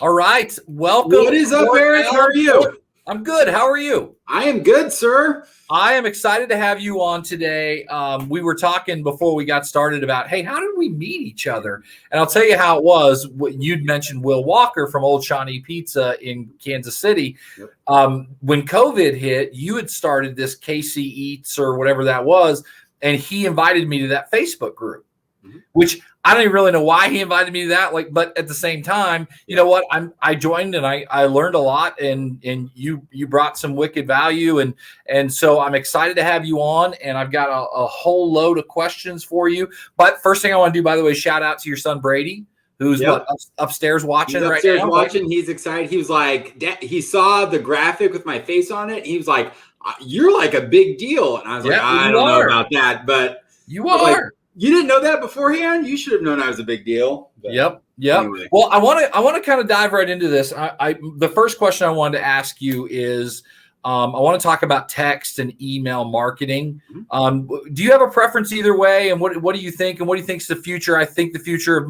All right. Welcome. What is up, Eric? How are you? I'm good. How are you? I am good, sir. I am excited to have you on today. We were talking before we got started about, hey, how did we meet each other? And I'll tell you how it was. You'd mentioned Will Walker from Old Shawnee Pizza in Kansas City. Yep. When COVID hit, you had started this KC Eats or whatever that was, and he invited me to that Facebook group, which I don't even really know why he invited me to that. But at the same time, you know what? I joined and I learned a lot, and you brought some wicked value, and so I'm excited to have you on. And I've got a whole load of questions for you. But first thing I want to do, by the way, shout out to your son Brady, who's upstairs watching right now. Watching, he's excited. He was like, he saw the graphic with my face on it. He was like, "You're like a big deal," and I was like, "I don't know about that, but you are." Like, you didn't know that beforehand? You should have known I was a big deal. But Yep. anyway. Well, I want to kind of dive right into this. The first question I wanted to ask you is, I want to talk about text and email marketing. Do you have a preference either way? And what do you think? And what do you think is the future? I think the future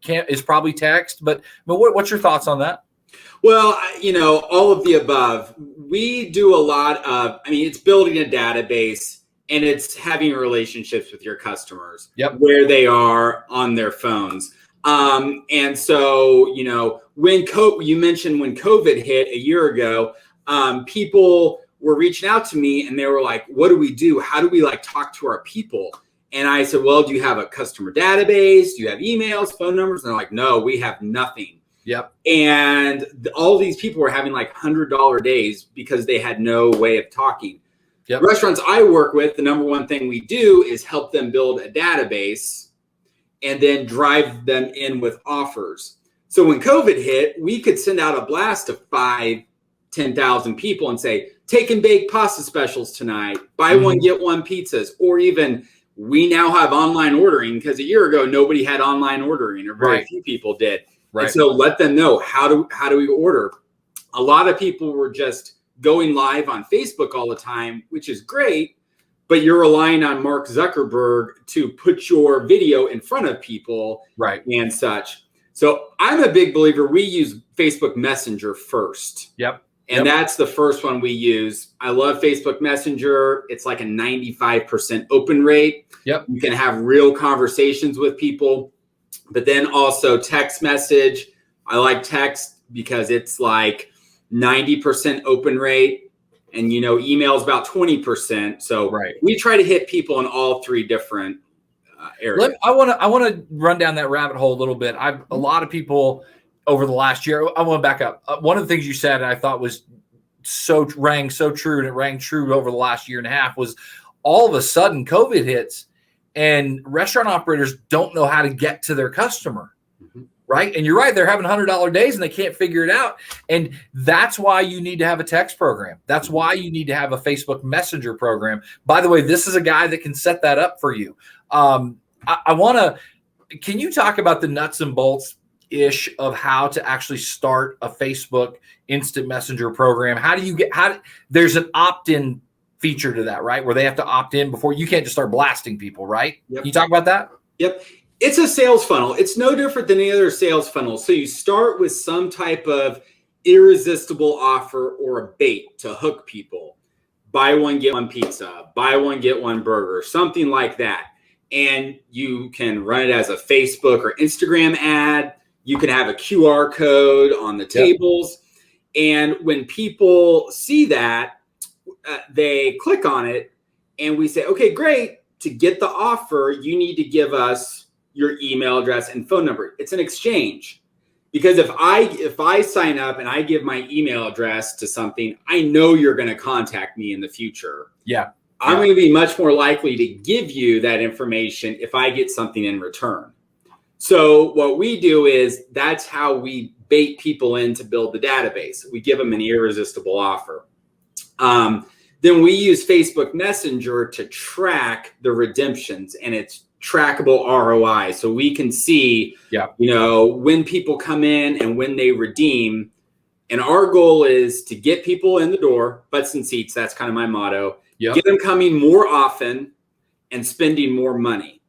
is probably text, but what's your thoughts on that? Well, all of the above. We do a lot of, it's building a database. And it's having relationships with your customers where they are on their phones. And so, when you mentioned when COVID hit a year ago, people were reaching out to me and they were like, what do we do? How do we talk to our people? And I said, well, do you have a customer database? Do you have emails, phone numbers? And they're like, no, we have nothing. Yep. And all these people were having $100 days because they had no way of talking. Yep. Restaurants I work with, the number one thing we do is help them build a database and then drive them in with offers. So when COVID hit, we could send out a blast to 10,000 people and say, take and bake pasta specials tonight, buy one, get one pizzas, or even we now have online ordering because a year ago, nobody had online ordering or very few people did. Right. And so let them know how do we order? A lot of people were just going live on Facebook all the time, which is great, but you're relying on Mark Zuckerberg to put your video in front of people and such. So I'm a big believer. We use Facebook Messenger first. And that's the first one we use. I love Facebook Messenger. It's like a 95% open rate. You can have real conversations with people, but then also text message. I like text because it's like 90% open rate, and email is about 20%. So we try to hit people in all three different areas. I want to run down that rabbit hole a little bit. A lot of people over the last year. I want to back up. One of the things you said, and I thought was rang so true, and it rang true over the last year and a half, was all of a sudden COVID hits, and restaurant operators don't know how to get to their customer. Right. And you're right. They're having $100 days and they can't figure it out. And that's why you need to have a text program. That's why you need to have a Facebook Messenger program. By the way, this is a guy that can set that up for you. Can you talk about the nuts and bolts ish of how to actually start a Facebook instant messenger program? There's an opt-in feature to that, right? Where they have to opt in before you can't just start blasting people, right? Can you talk about that? Yep. It's a sales funnel. It's no different than any other sales funnel. So you start with some type of irresistible offer or a bait to hook people. Buy one, get one pizza, buy one, get one burger, something like that. And you can run it as a Facebook or Instagram ad. You can have a QR code on the tables. And when people see that, they click on it and we say, okay, great. To get the offer, you need to give us your email address and phone number. It's an exchange, because if I sign up and I give my email address to something, I know you're going to contact me in the future. I'm going to be much more likely to give you that information if I get something in return. So what we do is that's how we bait people in to build the database. We give them an irresistible offer. Then we use Facebook Messenger to track the redemptions, and it's trackable ROI. So we can see, when people come in and when they redeem. And our goal is to get people in the door, butts and seats. That's kind of my motto. Get them coming more often and spending more money,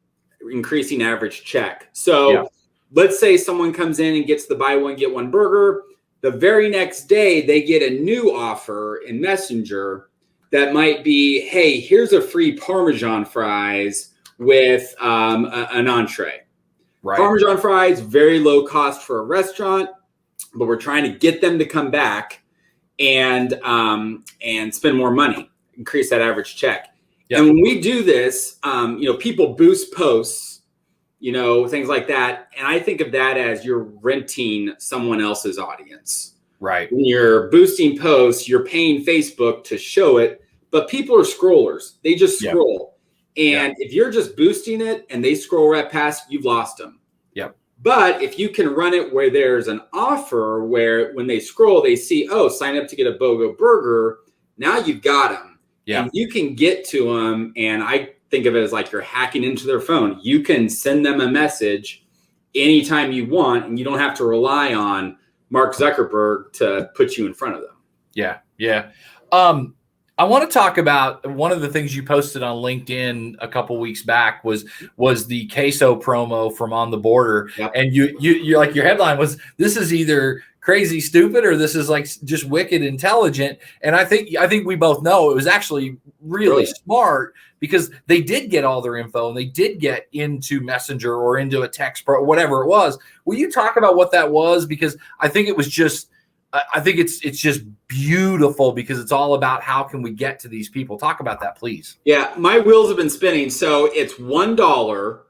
increasing average check. So let's say someone comes in and gets the buy one, get one burger. The very next day, they get a new offer in Messenger that might be, hey, here's a free Parmesan fries with an entree. Right. Parmesan fries, very low cost for a restaurant, but we're trying to get them to come back and spend more money, increase that average check. Yep. And when we do this, people boost posts, things like that. And I think of that as you're renting someone else's audience. Right. When you're boosting posts, you're paying Facebook to show it, but people are scrollers. They just scroll. Yep. And if you're just boosting it and they scroll right past, you've lost them. Yep. But if you can run it where there's an offer where when they scroll, they see, oh, sign up to get a BOGO burger. Now you've got them. Yeah. And you can get to them. And I think of it as like you're hacking into their phone. You can send them a message anytime you want, and you don't have to rely on Mark Zuckerberg to put you in front of them. Yeah. Yeah. I want to talk about one of the things you posted on LinkedIn a couple weeks back was the queso promo from On the Border. Yep. And you like your headline was, this is either crazy stupid or this is like just wicked intelligent. And I think we both know it was actually really smart, because they did get all their info and they did get into Messenger or into a text pro, whatever it was. Will you talk about what that was? Because I think it was just, I think it's just beautiful, because it's all about how can we get to these people. Talk about that, please. Yeah, my wheels have been spinning. So it's $1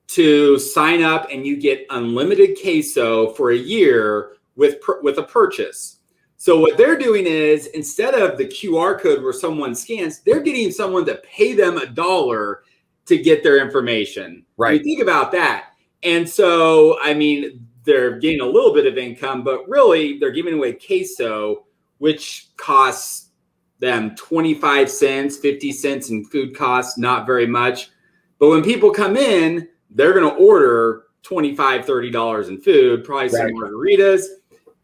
to sign up, and you get unlimited queso for a year with a purchase. So what they're doing is, instead of the QR code where someone scans, they're getting someone to pay them $1 to get their information. Right. You think about that. And so, I mean, they're getting a little bit of income, but really they're giving away queso, which costs them 25 cents, 50 cents in food costs, not very much. But when people come in, they're going to order $25, $30 in food, probably some margaritas.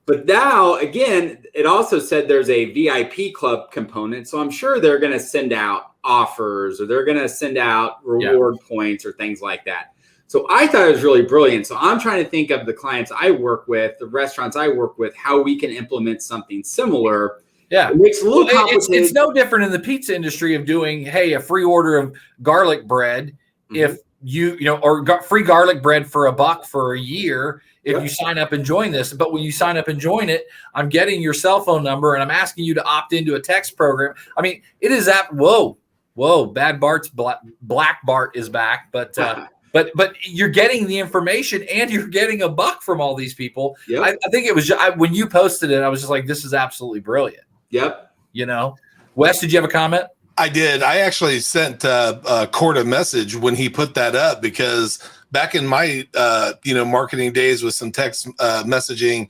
But now, again, it also said there's a VIP club component. So I'm sure they're going to send out offers, or they're going to send out reward points or things like that. So I thought it was really brilliant. So I'm trying to think of the clients I work with, the restaurants I work with, how we can implement something similar. Yeah. It makes it a little complicated. It's no different in the pizza industry of doing, hey, a free order of garlic bread. If or free garlic bread for $1 for a year if you sign up and join this. But when you sign up and join it, I'm getting your cell phone number and I'm asking you to opt into a text program. I mean, it is that whoa, bad Bart's Black Bart is back, but but you're getting the information and you're getting $1 from all these people. Yep. I think it was when you posted it, I was just like, this is absolutely brilliant. Yep. Wes, did you have a comment? I did. I actually sent Court a message when he put that up, because back in my marketing days with some text messaging,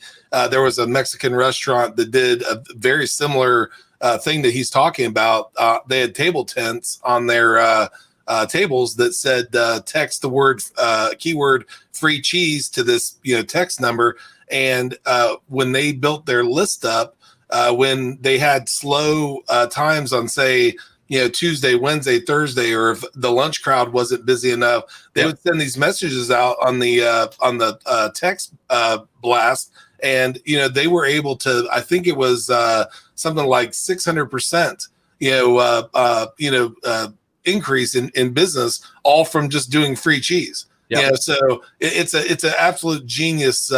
there was a Mexican restaurant that did a very similar thing that he's talking about. They had table tents on their tables that said text the keyword free cheese to this text number. And when they built their list up, when they had slow times on, say, Tuesday, Wednesday, Thursday, or if the lunch crowd wasn't busy enough, they would send these messages out on the text blast, and they were able to. I think it was something like 600%, increase in business, all from just doing free cheese. Yep. So it's an absolute genius,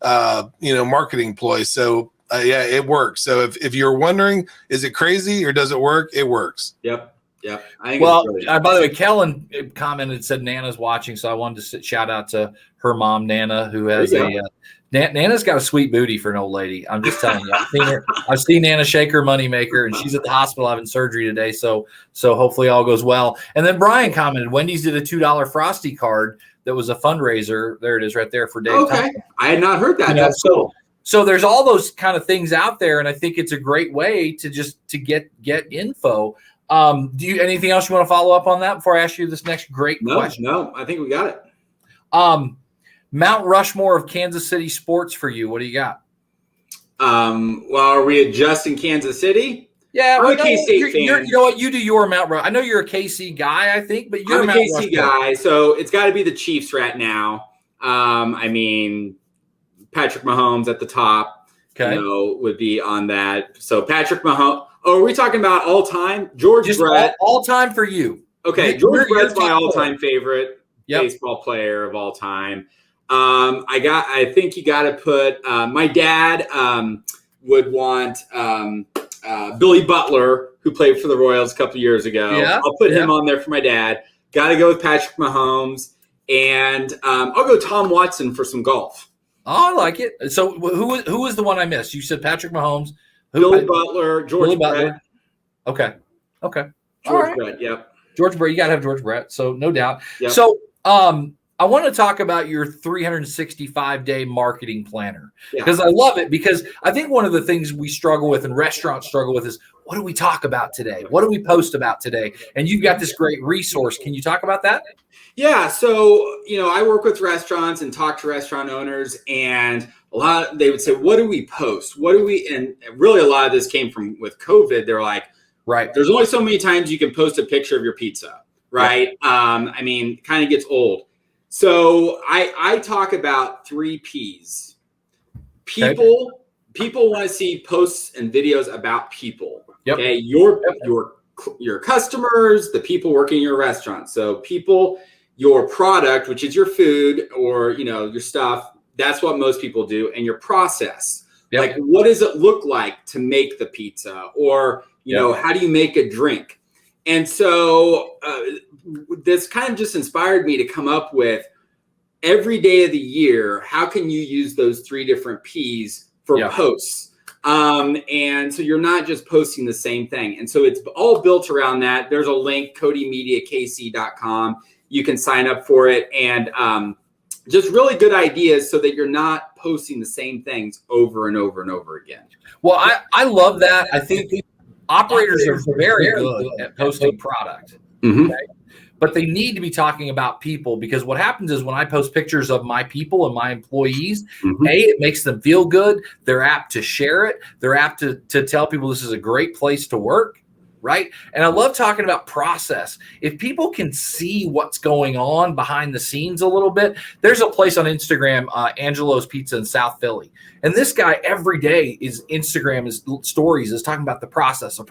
marketing ploy. So. It works. So if you're wondering, is it crazy or does it work? It works. Yep. I think by the way, Kellen commented, said Nana's watching, so I wanted to shout out to her mom, Nana, who has Nana's got a sweet booty for an old lady. I'm just telling you. I've seen Nana shake her moneymaker, and she's at the hospital having surgery today. So hopefully all goes well. And then Brian commented, Wendy's did a $2 Frosty card that was a fundraiser. There it is, right there for Dave. Okay, Thompson. I had not heard that. That's cool. So there's all those kind of things out there, and I think it's a great way to get info. Do anything else you want to follow up on that before I ask you this next great question? No, I think we got it. Mount Rushmore of Kansas City sports for you. What do you got? Well, are we adjusting Kansas City? Yeah, I'm a K-State fan. You know what? You do your Mount Rushmore. I know you're a KC guy, I think, but you're a KC guy, so it's got to be the Chiefs right now. I mean, Patrick Mahomes at the top, Okay. would be on that. So Patrick Mahomes. Oh, are we talking about all time? George Just Brett. all time for you. Okay, George Brett's my all-time favorite baseball player of all time. I think you got to put. My dad would want Billy Butler, who played for the Royals a couple years ago. Yeah, I'll put him on there for my dad. Got to go with Patrick Mahomes, and I'll go Tom Watson for some golf. Oh, I like it. So who was the one I missed? You said Patrick Mahomes, Billy Butler, George Brett. Okay. George Brett. Yep. George Brett, you got to have George Brett, so no doubt. Yep. So I want to talk about your 365-day marketing planner because I love it, because I think one of the things we struggle with and restaurants struggle with is, what do we talk about today? What do we post about today? And you've got this great resource. Can you talk about that? Yeah. So, I work with restaurants and talk to restaurant owners, and they would say, what do we post? And really a lot of this came from with COVID. They're like, right, there's only so many times you can post a picture of your pizza, right? Yeah. Kind of gets old. So I talk about 3 P's. People want to see posts and videos about people. Yep. Okay. Your customers, the people working in your restaurant. So people, your product, which is your food or, your stuff. That's what most people do. And your process. Yep. Like, what does it look like to make the pizza? Or, how do you make a drink? And so this kind of just inspired me to come up with, every day of the year, how can you use those 3 different P's for posts? And so you're not just posting the same thing. And so it's all built around that. There's a link, CodyMediaKC.com. You can sign up for it, and just really good ideas so that you're not posting the same things over and over and over again. Well, I love that. I think operators are very good at posting product. Mm-hmm. Okay? But they need to be talking about people, because what happens is when I post pictures of my people and my employees, it makes them feel good. They're apt to share it. They're apt to tell people this is a great place to work, right? And I love talking about process. If people can see what's going on behind the scenes a little bit, there's a place on Instagram, Angelo's Pizza in South Philly. And this guy every day is Instagram, his stories is talking about the process, to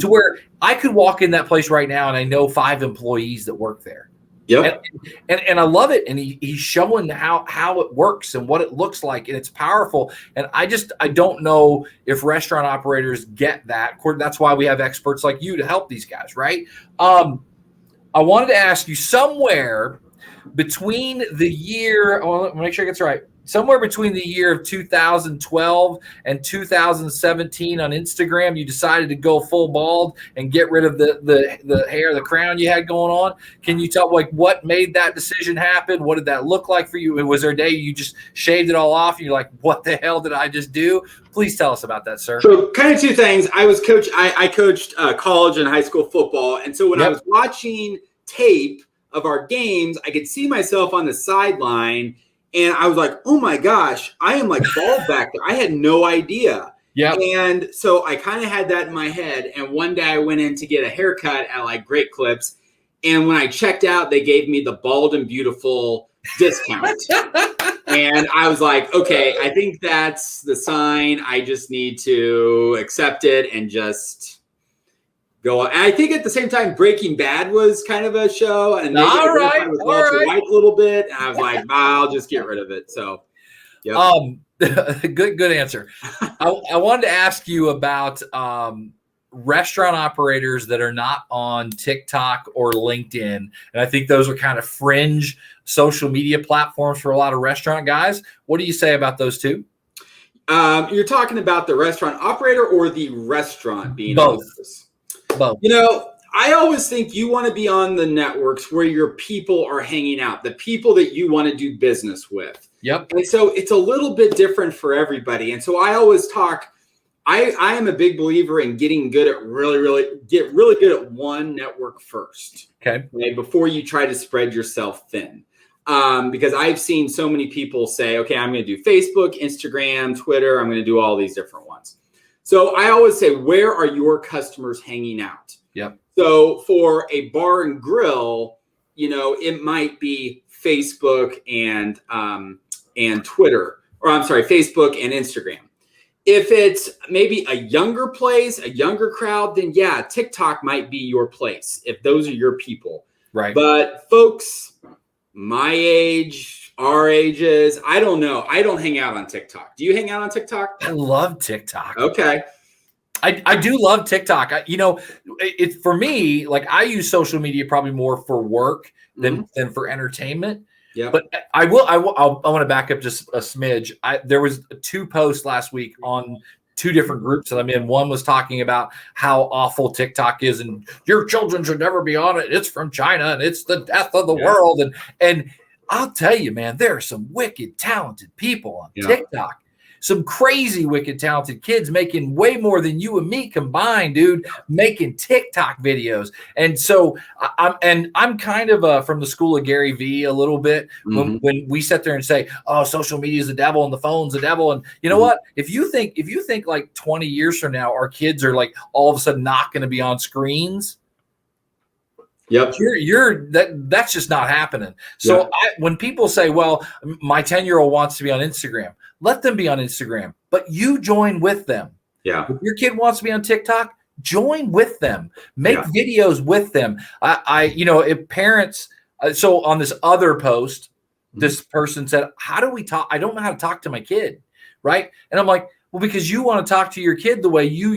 where I could walk in that place right now and I know 5 employees that work there. Yep. And I love it. And he's showing how it works and what it looks like. And it's powerful. And I don't know if restaurant operators get that. That's why we have experts like you to help these guys, right? I wanted to ask you, somewhere between the year, let me make sure I get this right. Somewhere between the year of 2012 and 2017 on Instagram, you decided to go full bald and get rid of the hair, the crown you had going on. Can you tell what made that decision happen? What did that look like for you? Was there a day you just shaved it all off and you're like, what the hell did I just do? Please tell us about that, sir. So kind of 2 things. I coached college and high school football. And so when I was watching tape of our games, I could see myself on the sideline. And I was like, oh my gosh, I am like bald back there. I had no idea. Yeah. And so I kind of had that in my head. And one day I went in to get a haircut at like Great Clips. And when I checked out, they gave me the bald and beautiful discount. And I was like, okay, I think that's the sign. I just need to accept it and just go on. And I think at the same time, Breaking Bad was kind of a show, and maybe Walter White a little bit. And I was like, I'll just get rid of it. So, good answer. I wanted to ask you about restaurant operators that are not on TikTok or LinkedIn, and I think those are kind of fringe social media platforms for a lot of restaurant guys. What do you say about those 2? You're talking about the restaurant operator or the restaurant being both? Both. I always think you want to be on the networks where your people are hanging out, the people that you want to do business with. Yep. And so it's a little bit different for everybody. And so I always talk, I am a big believer in getting good at really good at one network first. Okay. Before you try to spread yourself thin. Because I've seen so many people say, okay, I'm going to do Facebook, Instagram, Twitter. I'm going to do all these different ones. So I always say, where are your customers hanging out? Yep. So for a bar and grill, it might be Facebook and Twitter, or I'm sorry, Facebook and Instagram. If it's maybe a younger place, a younger crowd, then yeah, TikTok might be your place if those are your people. Right. But folks my age, our ages, I don't know. I don't hang out on TikTok. Do you hang out on TikTok? I love TikTok. Okay. I do love TikTok. It's for me, like I use social media probably more for work than for entertainment. Yeah. But I want to back up just a smidge. There was 2 posts last week on 2 different groups that I'm in. One was talking about how awful TikTok is and your children should never be on it. It's from China and it's the death of the world. And I'll tell you, man, there are some wicked talented people on TikTok. Some crazy, wicked, talented kids making way more than you and me combined, dude, making TikTok videos. And so I'm kind of from the school of Gary Vee a little bit when we sit there and say, oh, social media is the devil and the phone's the devil. And you know what? If you think like 20 years from now, our kids are like all of a sudden not going to be on screens. Yep. That's just not happening. So when people say, well, my 10-year-old wants to be on Instagram, let them be on Instagram, but you join with them. Yeah. If your kid wants to be on TikTok, join with them. Make videos with them. If parents, so on this other post, this person said, how do we talk? I don't know how to talk to my kid. Right. And I'm like, well, because you want to talk to your kid the way you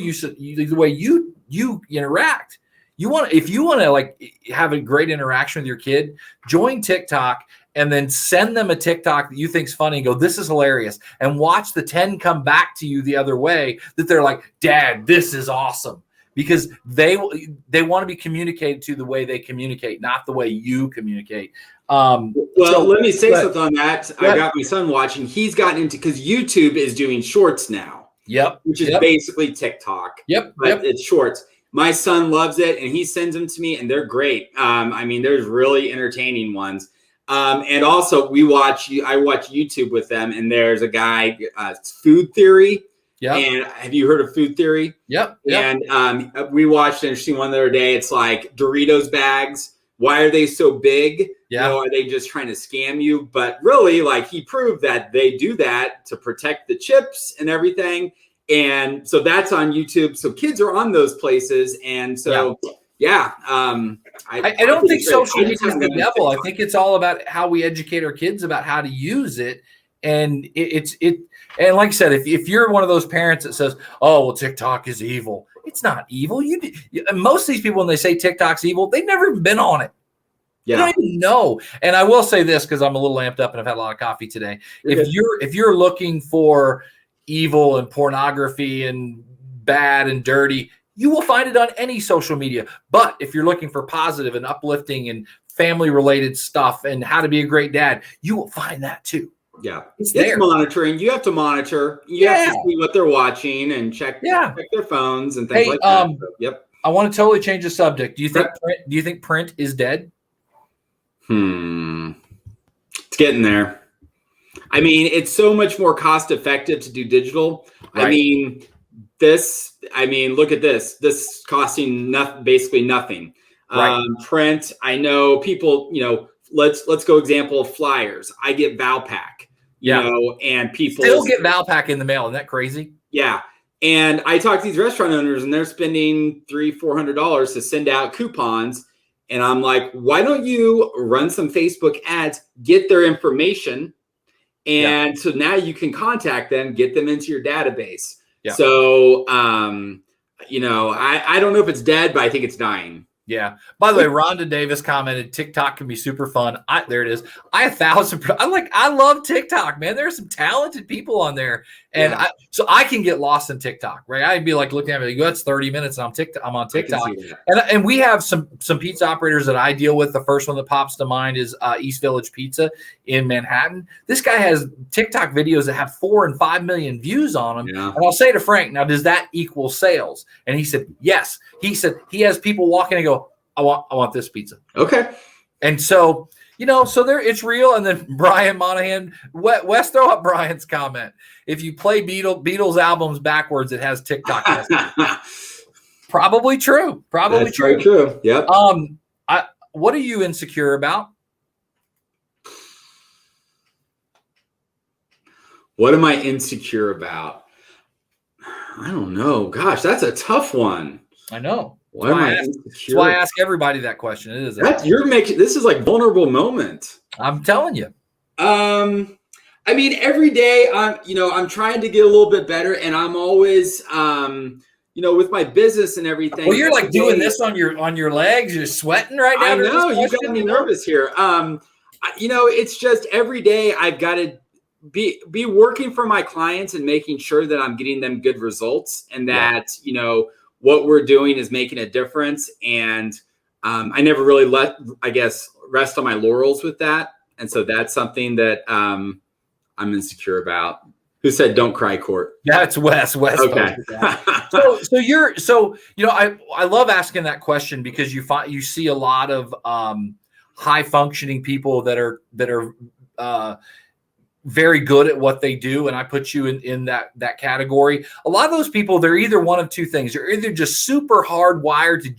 interact. If you want to like have a great interaction with your kid, join TikTok and then send them a TikTok that you think's funny and go, this is hilarious. And watch the 10 come back to you the other way that they're like, Dad, this is awesome. Because they want to be communicated to the way they communicate, not the way you communicate. Let me say something on that. I got my son watching. He's gotten into, because YouTube is doing shorts now. Yep. Which is basically TikTok. Yep. But it's shorts. My son loves it, and he sends them to me, and they're great. There's really entertaining ones. And also, I watch YouTube with them, and there's a guy, Food Theory. Yeah. And have you heard of Food Theory? Yep. And we watched an interesting one the other day. It's like Doritos bags. Why are they so big? Yeah. Are they just trying to scam you? But really, like, he proved that they do that to protect the chips and everything. And so that's on YouTube. So kids are on those places. And so, I don't think social media is the devil. I think it's all about how we educate our kids about how to use it. And and like I said, if you're one of those parents that says, oh, well, TikTok is evil. It's not evil. Most of these people, when they say TikTok's evil, they've never even been on it. Yeah. They don't even know. And I will say this, because I'm a little amped up and I've had a lot of coffee today. If you're looking for evil and pornography and bad and dirty, you will find it on any social media. But if you're looking for positive and uplifting and family related stuff and how to be a great dad, you will find that too. Yeah. It's monitoring. You have to monitor. You have to see what they're watching and check their phones and things like that. So, I want to totally change the subject. Do you think print is dead? It's getting there. I mean, it's so much more cost effective to do digital. Right. Look at this. This costing basically nothing. Right. Print. I know people, let's go example of flyers. I get Valpak, and people still get Valpak in the mail. Isn't that crazy? Yeah. And I talk to these restaurant owners and they're spending $300-400 to send out coupons. And I'm like, why don't you run some Facebook ads, get their information, and so now you can contact them, get them into your database. Yeah. So, I don't know if it's dead, but I think it's dying. Yeah. By the way, Rhonda Davis commented, TikTok can be super fun. There it is. I love TikTok, man. There's some talented people on there. And so I can get lost in TikTok, right? I'd be like looking at it, like, that's 30 minutes and I'm on TikTok. And we have some pizza operators that I deal with. The first one that pops to mind is East Village Pizza in Manhattan. This guy has TikTok videos that have 4 and 5 million views on them. Yeah. And I'll say to Frank, now, does that equal sales? And he said, yes. He said he has people walking and go, I want this pizza. Okay. And so, it's real. And then Brian Monahan, Wes, throw up Brian's comment. If you play Beatles albums backwards, it has TikTok. Probably true. That's very true. Yep. what are you insecure about? What am I insecure about? I don't know. Gosh, that's a tough one. I know. What am I insecure? That's why I ask everybody that question. It is. This is like vulnerable moment. I'm telling you. I mean, every day I'm trying to get a little bit better, and I'm always, with my business and everything. Well, you're like doing this on your legs. You're sweating right now. I know, you got me nervous here. It's just every day I've got to be working for my clients and making sure that I'm getting them good results, and that what we're doing is making a difference. And I never really rest on my laurels with that. And so that's something that I'm insecure about. Who said don't cry, Court? Yeah, it's Wes. Okay. I love asking that question because you see a lot of high functioning people that are very good at what they do, and I put you in that category. A lot of those people, they're either one of two things. They're either just super hardwired to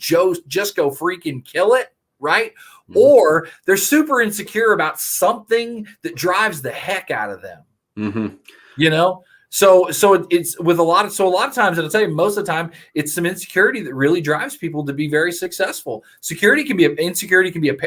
just go freaking kill it, right? Mm-hmm. Or they're super insecure about something that drives the heck out of them. Mm-hmm. So it's with a lot of times, and I'll tell you, most of the time, it's some insecurity that really drives people to be very successful. Insecurity can be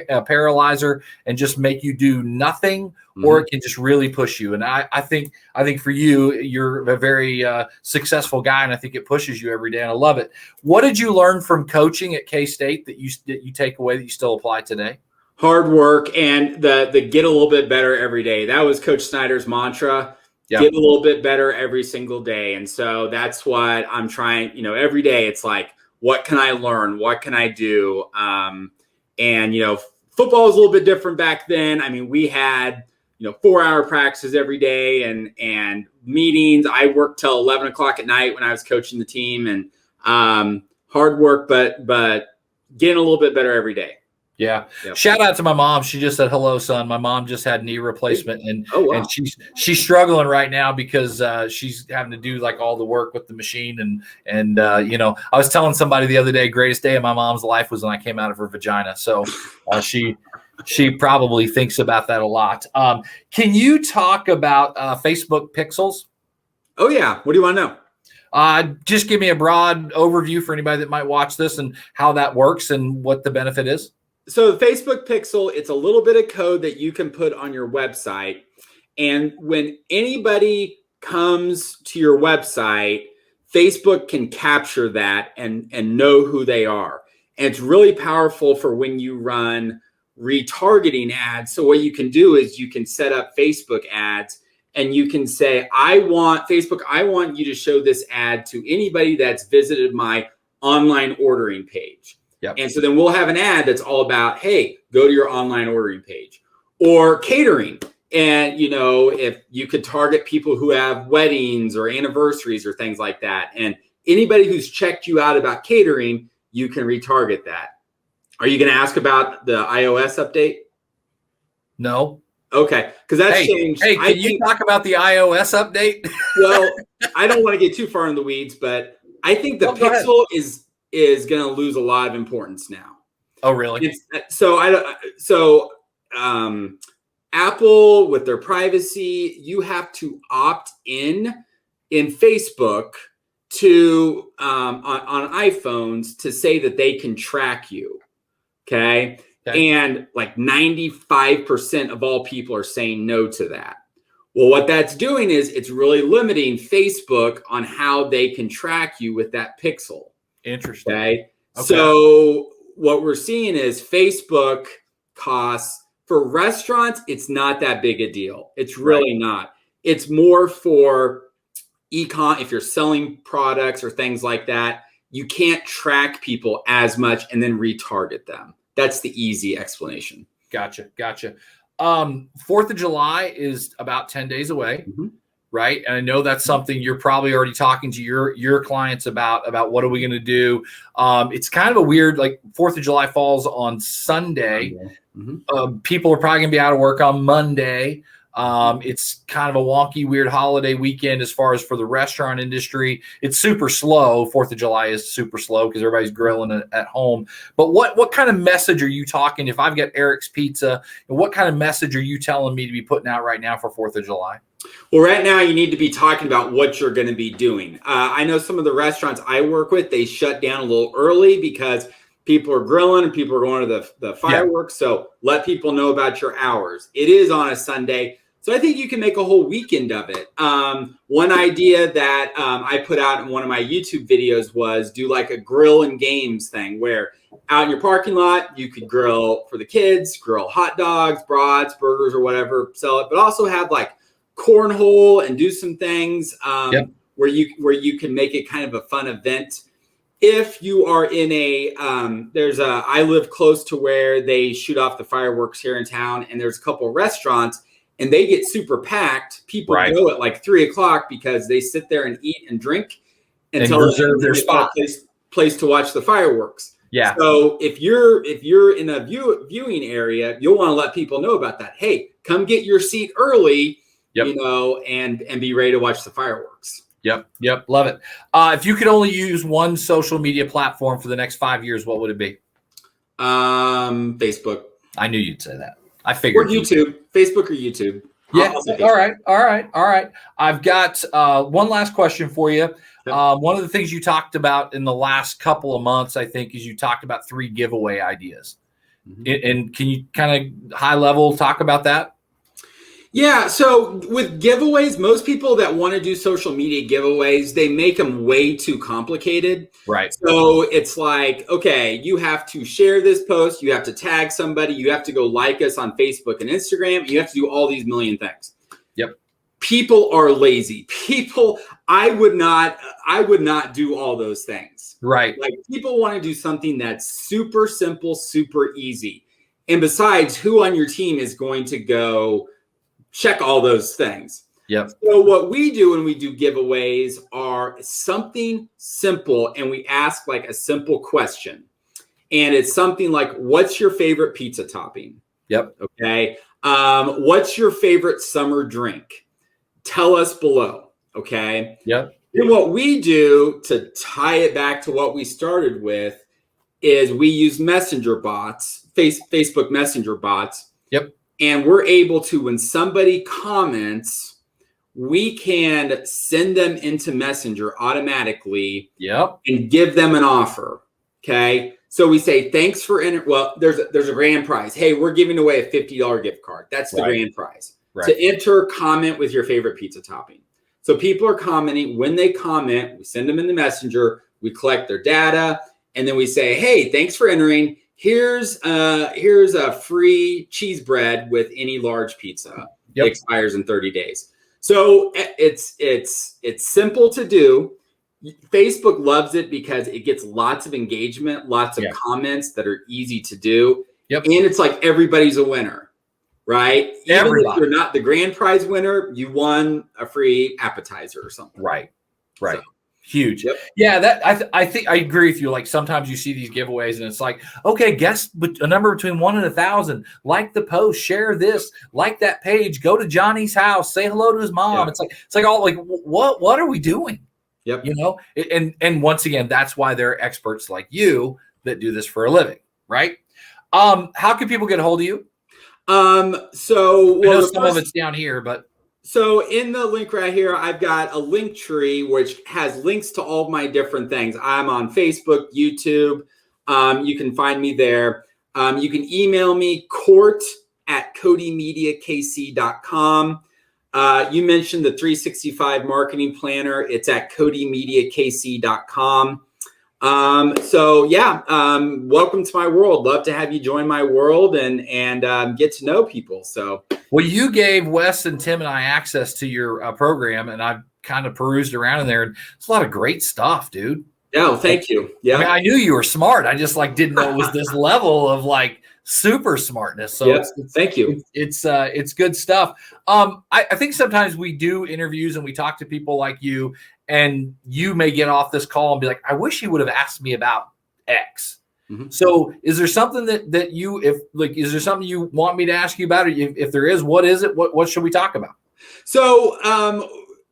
a paralyzer and just make you do nothing, or it can just really push you. And I think for you, you're a very successful guy, and I think it pushes you every day, and I love it. What did you learn from coaching at K-State that you take away that you still apply today? Hard work and the get a little bit better every day. That was Coach Snyder's mantra. Yep. Get a little bit better every single day. And so that's what I'm trying, every day. It's like, what can I learn? What can I do? Football is a little bit different back then. I mean, we had, 4-hour practices every day and meetings. I worked till 11 o'clock at night when I was coaching the team, and hard work, but getting a little bit better every day. Yeah. Yep. Shout out to my mom. She just said, hello, son. My mom just had knee replacement, and she's struggling right now because she's having to do like all the work with the machine. And I was telling somebody the other day, greatest day of my mom's life was when I came out of her vagina. So she probably thinks about that a lot. Can you talk about Facebook pixels? Oh yeah. What do you want to know? Just give me a broad overview for anybody that might watch this and how that works and what the benefit is. So the Facebook Pixel, it's a little bit of code that you can put on your website. And when anybody comes to your website, Facebook can capture that and know who they are. And it's really powerful for when you run retargeting ads. So what you can do is you can set up Facebook ads, and you can say, I want you to show this ad to anybody that's visited my online ordering page. Yep. And so then we'll have an ad that's all about, hey, go to your online ordering page. Or catering. And, if you could target people who have weddings or anniversaries or things like that. And anybody who's checked you out about catering, you can retarget that. Are you going to ask about the iOS update? No. Okay. Because that's changed. Hey, can you talk about the iOS update? Well, I don't want to get too far in the weeds, but I think the Pixel is going to lose a lot of importance now. Oh, really? Apple, with their privacy, you have to opt in Facebook to on iPhones to say that they can track you. Okay. And like 95% of all people are saying no to that. Well, what that's doing is it's really limiting Facebook on how they can track you with that Pixel. Interesting. Okay. So what we're seeing is Facebook costs for restaurants. It's not that big a deal. It's really not. It's more for e-com. If you're selling products or things like that, you can't track people as much and then retarget them. That's the easy explanation. Gotcha. 4th of July is about 10 days away. Mm-hmm. Right. And I know that's something you're probably already talking to your clients about what are we going to do? It's kind of a weird, like 4th of July falls on Sunday. Mm-hmm. People are probably going to be out of work on Monday. It's kind of a wonky, weird holiday weekend as far as for the restaurant industry. It's super slow. 4th of July is super slow because everybody's grilling at home. But what kind of message are you talking? If I've got Eric's Pizza, what kind of message are you telling me to be putting out right now for 4th of July? Well, right now you need to be talking about what you're going to be doing. I know some of the restaurants I work with, they shut down a little early because people are grilling and people are going to the fireworks. So let people know about your hours. It is on a Sunday. So I think you can make a whole weekend of it. One idea that I put out in one of my YouTube videos was do like a grill and games thing where out in your parking lot, you could grill for the kids, grill hot dogs, brats, burgers, or whatever, sell it, but also have like cornhole and do some things where you can make it kind of a fun event. If you are in I live close to where they shoot off the fireworks here in town, and there's a couple of restaurants and they get super packed. People go at like 3:00 because they sit there and eat and drink until reserve their spot place to watch the fireworks. Yeah. So if you're in a viewing area, you'll want to let people know about that. Hey, come get your seat early. Yep. You know, and be ready to watch the fireworks. Yep. Love it. If you could only use one social media platform for the next 5 years, what would it be? Facebook. I knew you'd say that. I figured. Or YouTube. Facebook or YouTube. Yeah. All right. I've got one last question for you. One of the things you talked about in the last couple of months, I think, is you talked about 3 giveaway ideas. Mm-hmm. And can you kind of high level talk about that? Yeah, so with giveaways, most people that want to do social media giveaways, they make them way too complicated. Right. So it's like, okay, you have to share this post, you have to tag somebody, you have to go like us on Facebook and Instagram, you have to do all these million things. Yep. People are lazy. I would not do all those things. Right. Like people want to do something that's super simple, super easy. And besides, who on your team is going to go check all those things? Yep. So what we do when we do giveaways are something simple, and we ask like a simple question. And it's something like, what's your favorite pizza topping? Yep. Okay. What's your favorite summer drink? Tell us below. Okay. Yep. And what we do to tie it back to what we started with is we use messenger bots, Facebook messenger bots. Yep. And we're able to, when somebody comments, we can send them into Messenger automatically. Yep. And give them an offer. Okay. So we say, thanks for there's a grand prize. Hey, we're giving away a $50 gift card. That's the grand prize. Right. To enter, comment with your favorite pizza topping. So people are commenting. When they comment, we send them in the Messenger, we collect their data, and then we say, hey, thanks for entering. Here's a free cheese bread with any large pizza. Yep. It expires in 30 days. So it's simple to do. Facebook loves it because it gets lots of engagement, lots of comments that are easy to do. Yep. And it's like everybody's a winner, right? Even if you're not the grand prize winner, you won a free appetizer or something. Right. Right. So, huge. Yep. Yeah, I think I agree with you. Like sometimes you see these giveaways and it's like, okay, guess a number between 1 and 1,000. Like the post, share this, like that page, go to Johnny's house, say hello to his mom. Yep. It's like all like what are we doing? Yep. You know, and once again, that's why there are experts like you that do this for a living, right? How can people get a hold of you? So I know some of it's down here, but so in the link right here, I've got a link tree which has links to all of my different things. I'm on Facebook, YouTube. You can find me there. You can email me court@codymediakc.com. You mentioned the 365 marketing planner. It's at codymediakc.com. So yeah, welcome to my world. Love to have you join my world and get to know people. So, well, you gave Wes and Tim and I access to your program, and I've kind of perused around in there, and it's a lot of great stuff, dude. Yeah, well, thank you. Yeah, I mean, I knew you were smart. I just didn't know it was this level of super smartness. So thank you. It's good stuff. I think sometimes we do interviews and we talk to people like you, and you may get off this call and be like, I wish he would have asked me about X. Mhm. So is there something that you, is there something you want me to ask you about? Or if there is, what is it? What should we talk about? So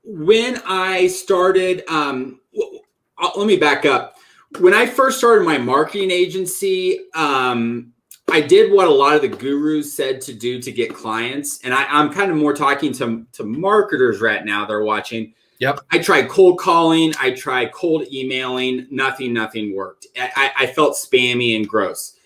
when I started, let me back up. When I first started my marketing agency, I did what a lot of the gurus said to do to get clients. And I'm kind of more talking to marketers right now. They're watching. Yep. I tried cold calling. I tried cold emailing. Nothing worked. I felt spammy and gross.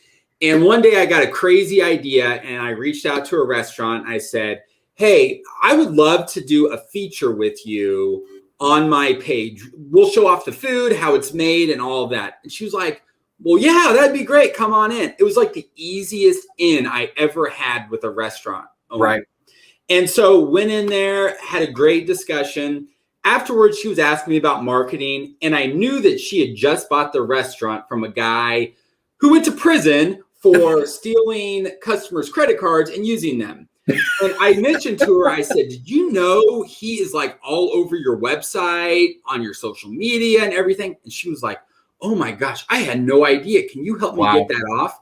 And one day I got a crazy idea and I reached out to a restaurant. I said, hey, I would love to do a feature with you on my page. We'll show off the food, how it's made and all of that. And she was like, well, yeah, that'd be great. Come on in. It was like the easiest in I ever had with a restaurant owner. Right. And so went in there, had a great discussion. Afterwards, she was asking me about marketing. And I knew that she had just bought the restaurant from a guy who went to prison for stealing customers' credit cards and using them. And I mentioned to her, I said, did you know he is like all over your website, on your social media and everything? And she was like, oh my gosh, I had no idea. Can you help me get that off?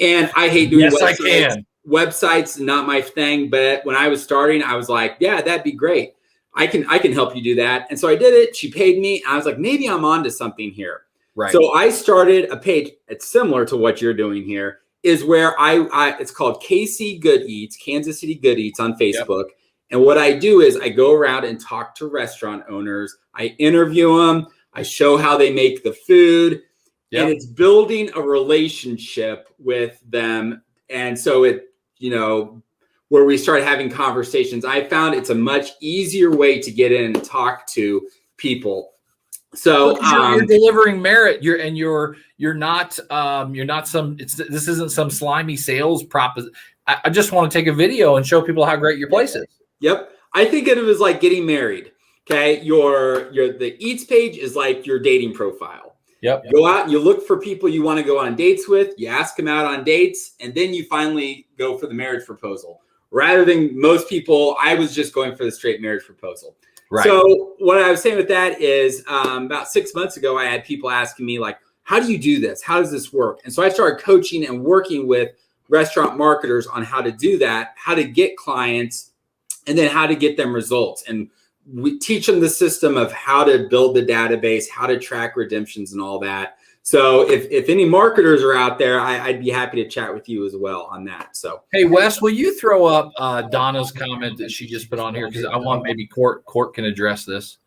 And I hate doing websites. I can. Websites, not my thing. But when I was starting, I was like, yeah, that'd be great. I can help you do that. And so I did it. She paid me. I was like, maybe I'm onto something here. Right. So I started a page. It's similar to what you're doing here. Is where it's called KC Good Eats, Kansas City Good Eats on Facebook. Yep. And what I do is I go around and talk to restaurant owners. I interview them. I show how they make the food. Yep. And it's building a relationship with them. And so where we start having conversations, I found it's a much easier way to get in and talk to people. So you're delivering merit. You're not some. This isn't some slimy sales proposition. I just want to take a video and show people how great your place is. Yep, I think of it as like getting married. Okay, the Eats page is like your dating profile. Yep. Go out and you look for people you want to go on dates with. You ask them out on dates, and then you finally go for the marriage proposal. Rather than most people, I was just going for the straight marriage proposal. Right. So what I was saying with that is about 6 months ago, I had people asking me like, how do you do this? How does this work? And so I started coaching and working with restaurant marketers on how to do that, how to get clients, and then how to get them results. And we teach them the system of how to build the database, how to track redemptions and all that. So if any marketers are out there, I'd be happy to chat with you as well on that. So, hey, Wes, will you throw up Donna's comment that she just put on here? Because I want maybe Court can address this,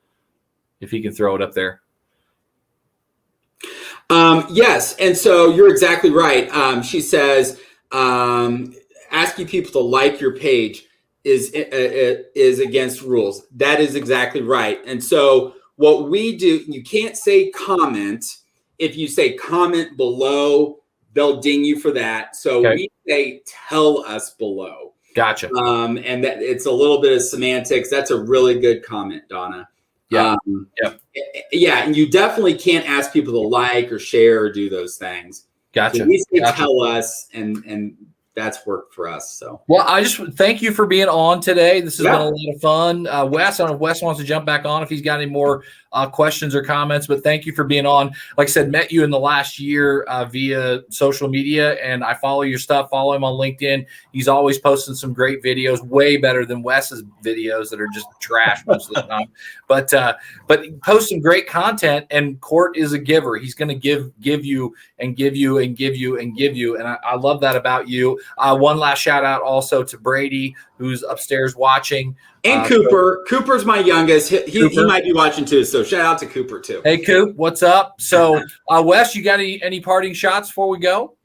if he can throw it up there. Yes. And so you're exactly right. She says, asking people to like your page is against rules. That is exactly right. And so what we do, you can't say comment. If you say comment below, they'll ding you for that. So we say tell us below. Gotcha. And that it's a little bit of semantics. That's a really good comment, Donna. Yeah. Yeah. And you definitely can't ask people to like or share or do those things. Gotcha. So we say tell us, and that's worked for us. So, well, I just thank you for being on today. This has been a lot of fun. Wes, I don't know if Wes wants to jump back on if he's got any more questions or comments, but thank you for being on. Like I said, met you in the last year via social media, and I follow your stuff. Follow him on LinkedIn. He's always posting some great videos, way better than Wes's videos that are just trash most of the time. But post some great content, and Court is a giver. He's going to give you and give you and give you and give you, and I love that about you. One last shout out also to Brady, who's upstairs watching. And Cooper. Cooper's my youngest. He might be watching too. So shout out to Cooper too. Hey, Coop, what's up? So, Wes, you got any parting shots before we go?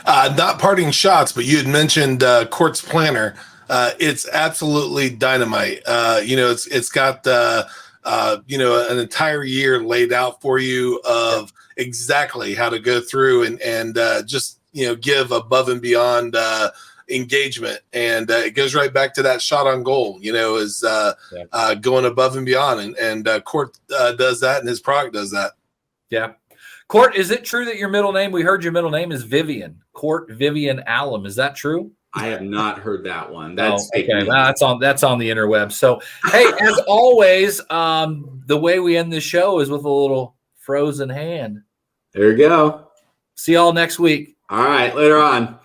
Not parting shots, but you had mentioned Court's planner. It's absolutely dynamite. It's got an entire year laid out for you of exactly how to go through and just give above and beyond engagement, and it goes right back to that shot on goal. Is going above and beyond, and Court does that, and his product does that. Yeah. Court, is it true that your middle name? We heard your middle name is Vivian. Court Vivian Allen. Is that true? I have not heard that one. That's okay. That's on the interweb. So, hey, as always, the way we end the show is with a little frozen hand. There you go. See y'all next week. All right, later on.